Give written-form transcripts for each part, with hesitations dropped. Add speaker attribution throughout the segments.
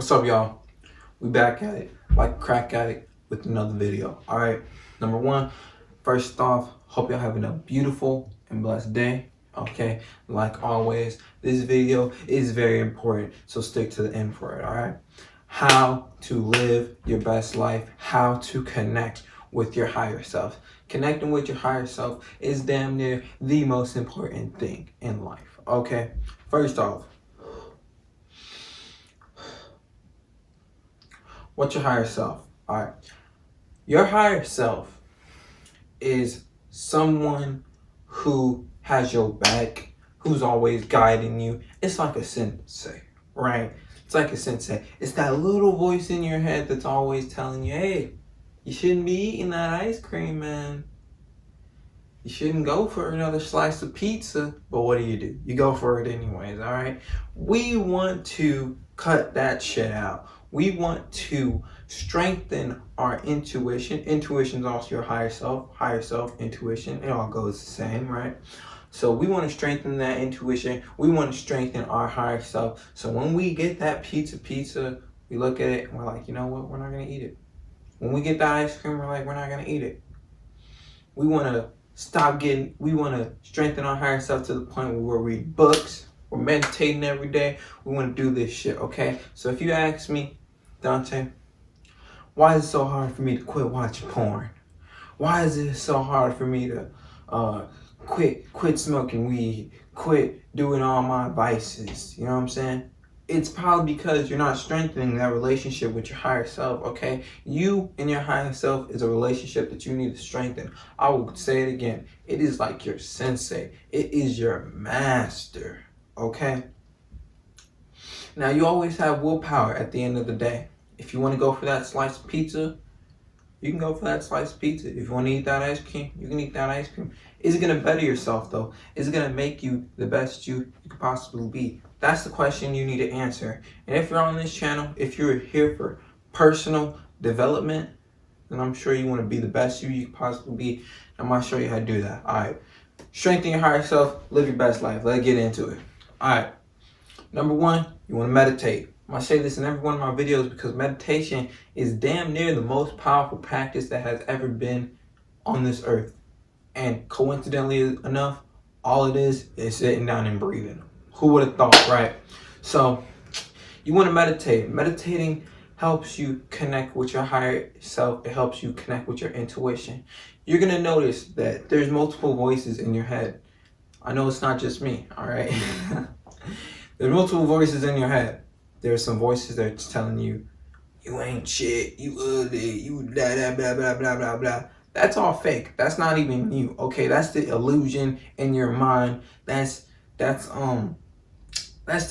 Speaker 1: What's up, y'all? We back at it, like crack addict, with another video. All right. Number one, first off, hope y'all having a beautiful and blessed day. Okay. Like always, this video is very important, so stick to the end for it. All right. How to live your best life. How to connect with your higher self. Connecting with your higher self is damn near the most important thing in life. Okay. First off, what's your higher self? All right. Your higher self is someone who has your back, who's always guiding you. It's like a sensei, right? It's like a sensei. It's that little voice in your head that's always telling you, hey, you shouldn't be eating that ice cream, man. You shouldn't go for another slice of pizza. But what do? You go for it anyways, all right? We want to cut that shit out. We want to strengthen our intuition. Intuition is also your higher self, intuition. It all goes the same, right? So we want to strengthen that intuition. We want to strengthen our higher self. So when we get that pizza, we look at it and we're like, you know what? We're not going to eat it. When we get that ice cream, we're like, we're not going to eat it. We want to we want to strengthen our higher self to the point where we read books. We're meditating every day. We want to do this shit, okay? So if you ask me, Dante, why is it so hard for me to quit watching porn? Why is it so hard for me to quit smoking weed, quit doing all my vices? You know what I'm saying? It's probably because you're not strengthening that relationship with your higher self, okay? You and your higher self is a relationship that you need to strengthen. I will say it again. It is like your sensei. It is your master, okay? Now, you always have willpower at the end of the day. If you want to go for that slice of pizza, you can go for that slice of pizza. If you want to eat that ice cream, you can eat that ice cream. Is it going to better yourself, though? Is it going to make you the best you could possibly be? That's the question you need to answer. And if you're on this channel, if you're here for personal development, then I'm sure you want to be the best you could possibly be. I'm going to show you how to do that. All right. Strengthen your higher self. Live your best life. Let's get into it. All right. Number one, you want to meditate. I'm going to say this in every one of my videos because meditation is damn near the most powerful practice that has ever been on this earth. And coincidentally enough, all it is sitting down and breathing. Who would have thought, right? So you want to meditate. Meditating helps you connect with your higher self. It helps you connect with your intuition. You're going to notice that there's multiple voices in your head. I know it's not just me, all right? There's multiple voices in your head. There's some voices that's telling you, you ain't shit, you ugly, you blah, blah, blah, blah, blah, blah, blah. That's all fake. That's not even you, okay? That's the illusion in your mind. That's the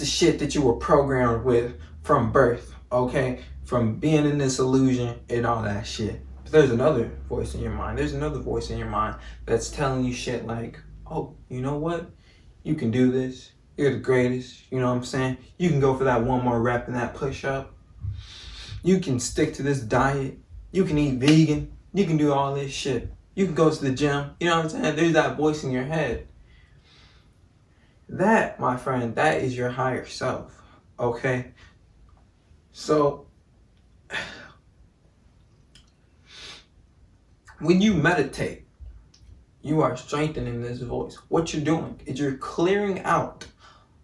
Speaker 1: shit that you were programmed with from birth, okay? From being in this illusion and all that shit. But there's another voice in your mind. There's another voice in your mind that's telling you shit like, oh, you know what? You can do this. You're the greatest. You know what I'm saying? You can go for that one more rep and that push-up. You can stick to this diet. You can eat vegan. You can do all this shit. You can go to the gym. You know what I'm saying? There's that voice in your head. That, my friend, that is your higher self, okay? So, when you meditate, you are strengthening this voice. What you're doing is you're clearing out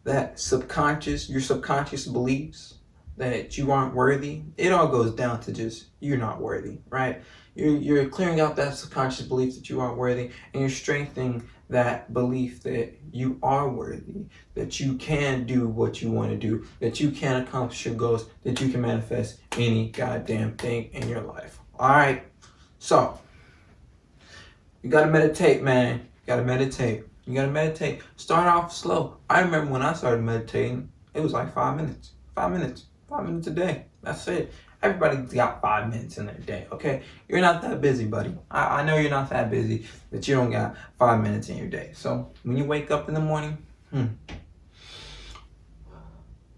Speaker 1: that your subconscious beliefs that you aren't worthy. It all goes down to just, you're not worthy, right? You're clearing out that subconscious belief that you aren't worthy, and you're strengthening that belief that you are worthy, that you can do what you want to do, that you can accomplish your goals, that you can manifest any goddamn thing in your life. All right? So, you got to meditate, man. You got to meditate. You got to meditate. Start off slow. I remember when I started meditating, it was like 5 minutes. 5 minutes. 5 minutes a day. That's it. Everybody's got 5 minutes in their day, okay? You're not that busy, buddy. I know you're not that busy that you don't got 5 minutes in your day. So when you wake up in the morning, a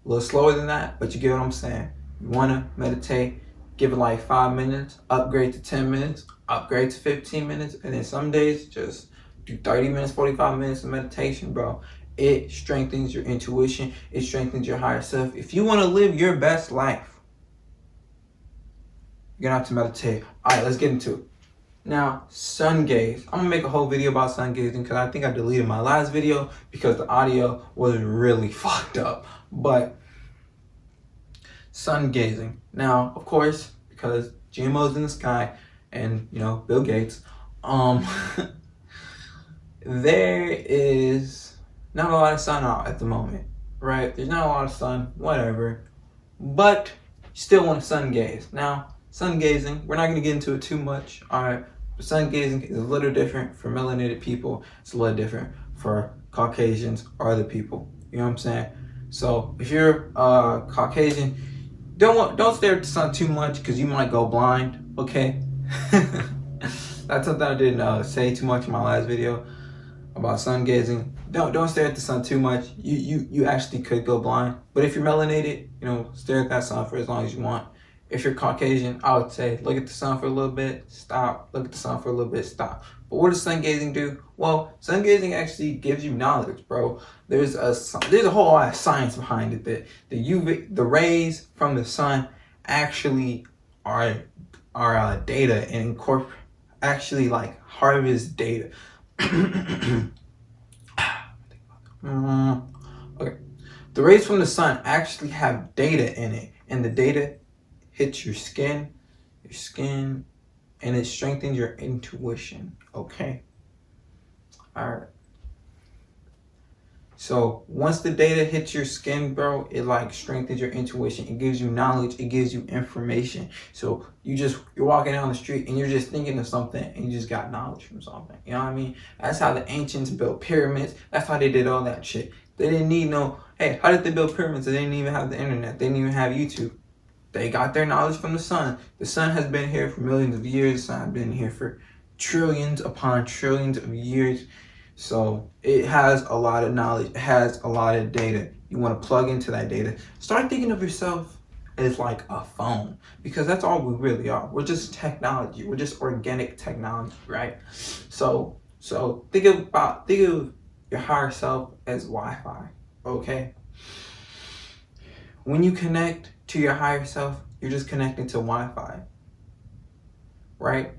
Speaker 1: little slower than that, but you get what I'm saying. You want to meditate, give it like 5 minutes, upgrade to 10 minutes, upgrade to 15 minutes, and then some days just do 30 minutes, 45 minutes of meditation, bro. It strengthens your intuition. It strengthens your higher self. If you want to live your best life, You're gonna have to meditate. All right, let's get into it. Now, sun gaze. I'm gonna make a whole video about sun gazing because I think I deleted my last video because the audio was really fucked up. But sun gazing. Now, of course, because GMO's in the sky and Bill Gates, there is not a lot of sun out at the moment, right? There's not a lot of sun, whatever. But you still want to sun gaze. Now, sun gazing, we're not going to get into it too much. All right, sun gazing is a little different for melanated people. It's a little different for Caucasians or other people. You know what I'm saying? So if you're Caucasian, don't stare at the sun too much because you might go blind. Okay, that's something I didn't say too much in my last video about sun gazing. Don't stare at the sun too much. You actually could go blind. But if you're melanated, stare at that sun for as long as you want. If you're Caucasian, I would say look at the sun for a little bit, stop. Look at the sun for a little bit, stop. But what does sun gazing do? Well, sun gazing actually gives you knowledge, bro. There's a whole lot of science behind it that the rays from the sun actually are data and actually like harvest data. Okay, the rays from the sun actually have data in it, and the data hits your skin, and it strengthens your intuition. Okay, all right. So once the data hits your skin, bro, it like strengthens your intuition. It gives you knowledge. It gives you information. So you're walking down the street and you're just thinking of something and you just got knowledge from something. You know what I mean? That's how the ancients built pyramids. That's how they did all that shit. They didn't need hey, how did they build pyramids? They didn't even have the internet. They didn't even have YouTube. They got their knowledge from the sun. The sun has been here for millions of years. The sun has been here for trillions upon trillions of years. So it has a lot of knowledge. It has a lot of data. You want to plug into that data. Start thinking of yourself as like a phone, because that's all we really are. We're just technology. We're just organic technology, right? So think of your higher self as Wi-Fi, okay? When you connect to your higher self, you're just connecting to Wi-Fi, right?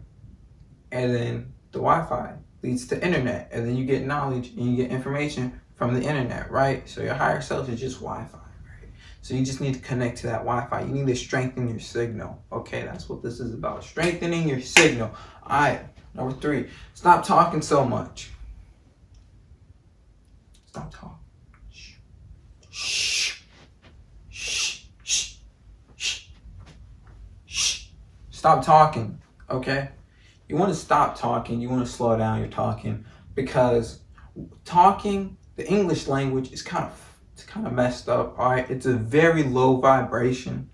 Speaker 1: And then the Wi-Fi leads to internet, and then you get knowledge and you get information from the internet, right? So your higher self is just Wi-Fi, right? So you just need to connect to that Wi-Fi. You need to strengthen your signal, okay? That's what this is about, strengthening your signal. All right, number 3, stop talking so much. Stop talking. Shh. Shh. Shh. Shh. Shh. Shh. Stop talking, okay? You want to stop talking. You want to slow down your talking, because talking, the English language, is kind of messed up. All right, it's a very low vibration.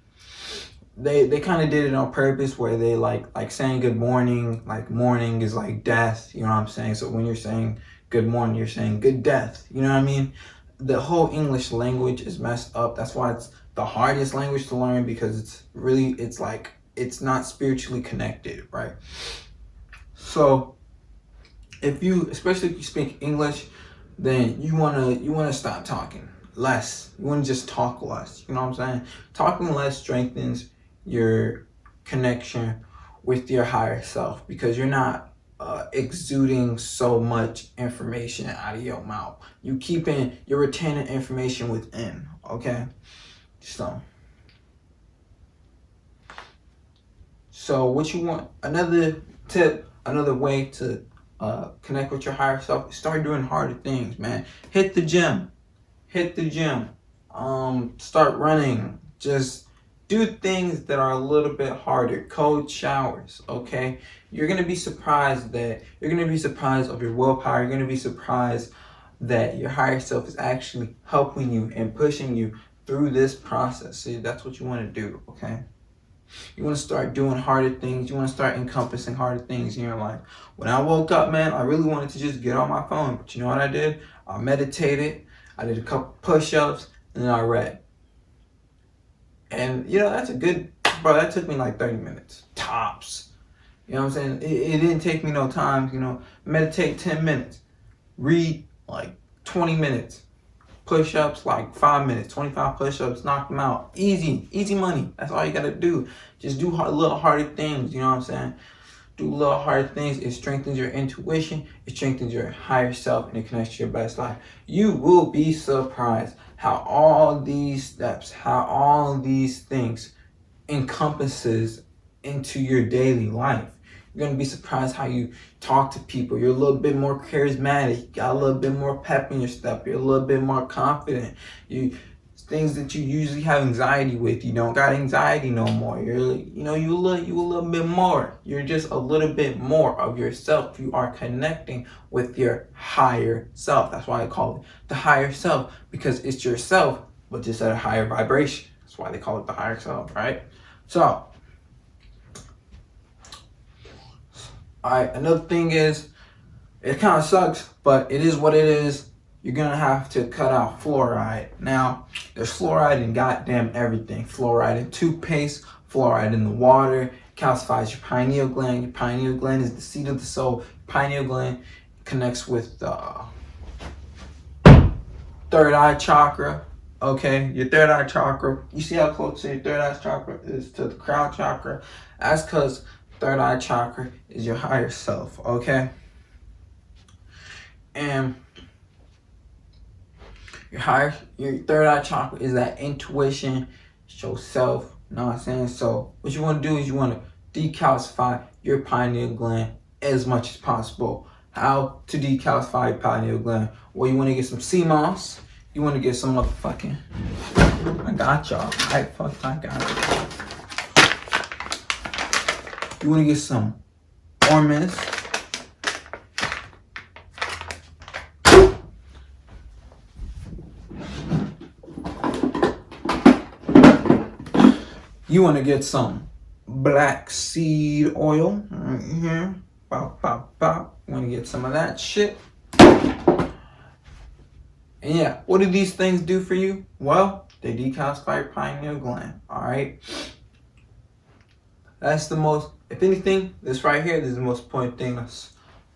Speaker 1: They kind of did it on purpose, where they like saying good morning. Like morning is like death. You know what I'm saying? So when you're saying good morning, you're saying good death. You know what I mean? The whole English language is messed up. That's why it's the hardest language to learn, because it's not spiritually connected, right? So especially if you speak English, then you wanna stop talking less. You wanna just talk less. You know what I'm saying? Talking less strengthens your connection with your higher self, because you're not exuding so much information out of your mouth. You're retaining information within. Okay, so what you want? Another tip. Another way to connect with your higher self is start doing harder things, man. Hit the gym. Start running. Just do things that are a little bit harder. Cold showers, okay? You're gonna be surprised of your willpower. You're gonna be surprised that your higher self is actually helping you and pushing you through this process. See, that's what you want to do, okay? You want to start doing harder things. You want to start encompassing harder things in your life. When I woke up, man, I really wanted to just get on my phone. But you know what I did? I meditated. I did a couple push-ups. And then I read. And, that's that took me like 30 minutes. Tops. You know what I'm saying? It didn't take me no time. Meditate 10 minutes. Read like 20 minutes. push-ups, like 5 minutes, 25 push-ups, knock them out. Easy money. That's all you gotta do. Just do little harder things, you know what I'm saying? Do little hard things. It strengthens your intuition. It strengthens your higher self, and it connects to your best life. You will be surprised how all these steps, how all these things encompasses into your daily life. You're gonna be surprised how you talk to people. You're a little bit more charismatic. You got a little bit more pep in your step. You're a little bit more confident. Things that you usually have anxiety with, you don't got anxiety no more. You a little bit more. You're just a little bit more of yourself. You are connecting with your higher self. That's why I call it the higher self, because it's yourself, but just at a higher vibration. That's why they call it the higher self, right? So, another thing is, it kind of sucks, but it is what it is. You're gonna have to cut out fluoride. Now, there's fluoride in goddamn everything. Fluoride in toothpaste, fluoride in the water, calcifies your pineal gland. Your pineal gland is the seat of the soul. Pineal gland connects with the third eye chakra. Okay, your third eye chakra. You see how close your third eye chakra is to the crown chakra? That's because third eye chakra is your higher self, okay? And your third eye chakra is that intuition, show self, you know what I'm saying? So what you want to do is you want to decalcify your pineal gland as much as possible. How to decalcify your pineal gland? Well, you want to get some sea moss. You want to get some motherfucking, I got y'all. I got it. You want to get some ormus. You want to get some black seed oil right here. Pop, pop, pop. You want to get some of that shit. And yeah, what do these things do for you? Well, they decalcify your pineal gland. Alright? That's the most, if anything, this right here, this is the most important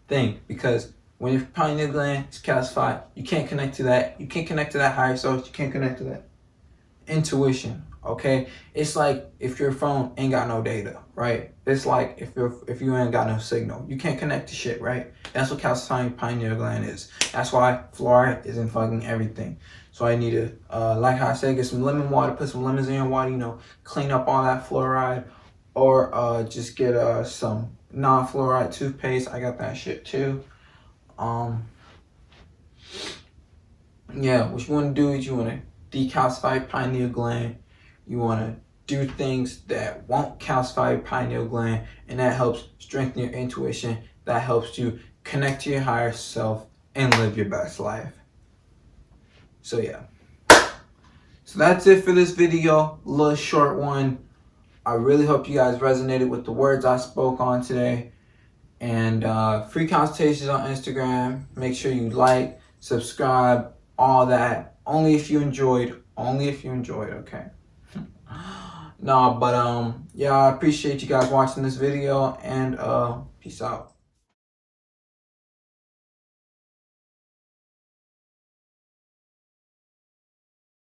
Speaker 1: thing. Because when your pineal gland is calcified, you can't connect to that. You can't connect to that higher self. You can't connect to that intuition. Okay, it's like if your phone ain't got no data, right? It's like if you ain't got no signal, you can't connect to shit, right? That's what calcifying pineal gland is. That's why fluoride is in fucking everything. So I need to, like how I said, get some lemon water, put some lemons in your water, clean up all that fluoride, or just get some non-fluoride toothpaste. I got that shit too. Yeah, what you want to do is you want to decalcify pineal gland. You want to do things that won't calcify your pineal gland, and that helps strengthen your intuition. That helps you connect to your higher self and live your best life. So yeah. So that's it for this video. A little short one. I really hope you guys resonated with the words I spoke on today. And free consultations on Instagram. Make sure you like, subscribe, all that. Only if you enjoyed. Okay? No, but yeah, I appreciate you guys watching this video, and peace out.